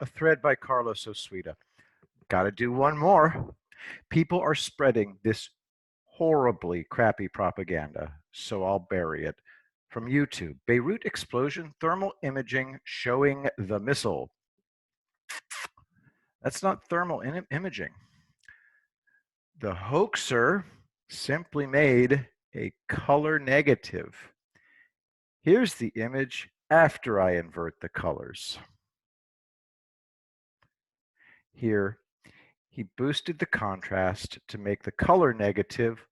A thread by Carlos Osuita. Got to do one more. People are spreading this horribly crappy propaganda, so I'll bury it. From YouTube, Beirut explosion thermal imaging showing the missile. That's not thermal imaging. The hoaxer simply made a color negative. Here's the image after I invert the colors. Here, he boosted the contrast to make the color negative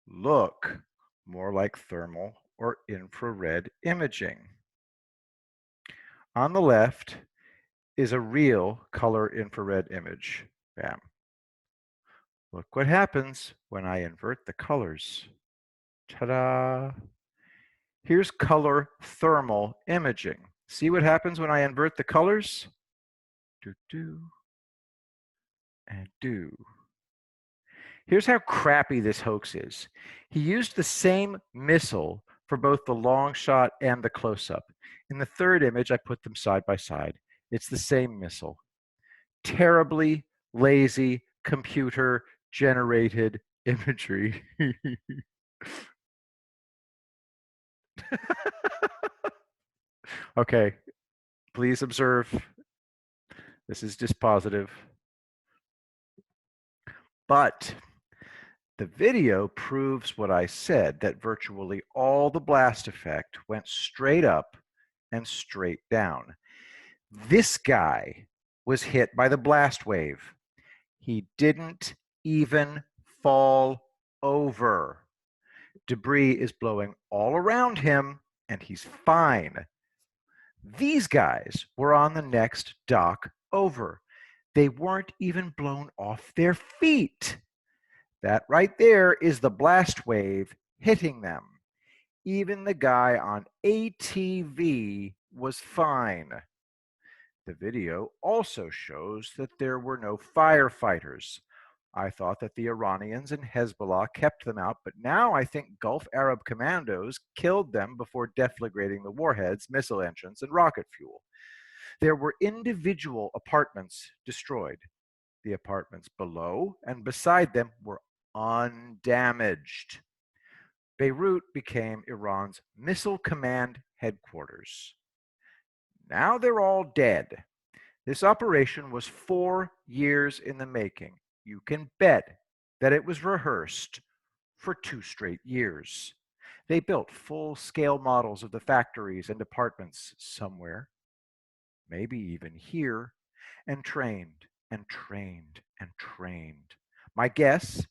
look more like thermal or infrared imaging. On the left is a real color infrared image. Bam. Look what happens when I invert the colors. Ta-da! Here's color thermal imaging. See what happens when I invert the colors? Do, and do. Here's how crappy this hoax is. He used the same missile for both the long shot and the close-up. In the third image, I put them side by side. It's the same missile. Terribly lazy computer-generated imagery. Okay, please observe. This is dispositive. But the video proves what I said, that virtually all the blast effect went straight up and straight down. This guy was hit by the blast wave. He didn't even fall over. Debris is blowing all around him, and he's fine. These guys were on the next dock over. They weren't even blown off their feet. That right there is the blast wave hitting them. Even the guy on ATV was fine. The video also shows that there were no firefighters. I thought that the Iranians and Hezbollah kept them out, but now I think Gulf Arab commandos killed them before deflagrating the warheads, missile engines, and rocket fuel. There were individual apartments destroyed. The apartments below and beside them were undamaged. Beirut became Iran's missile command headquarters. Now they're all dead. This operation was 4 years in the making. You can bet that it was rehearsed for 2 straight years. They built full-scale models of the factories and departments somewhere, maybe even here, and trained and trained and trained. My guess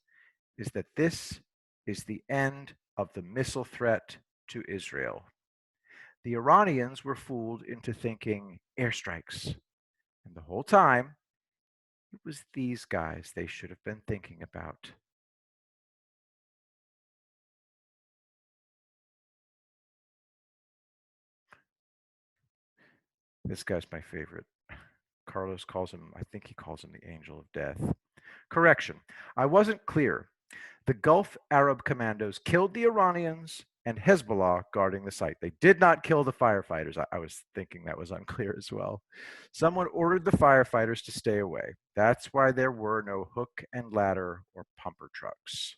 is that this is the end of the missile threat to Israel. The Iranians were fooled into thinking airstrikes. And the whole time, it was these guys they should have been thinking about. This guy's my favorite. Carlos calls him, I think he calls him the angel of death. Correction, I wasn't clear. The Gulf Arab commandos killed the Iranians and Hezbollah guarding the site. They did not kill the firefighters. I was thinking that was unclear as well. Someone ordered the firefighters to stay away. That's why there were no hook and ladder or pumper trucks.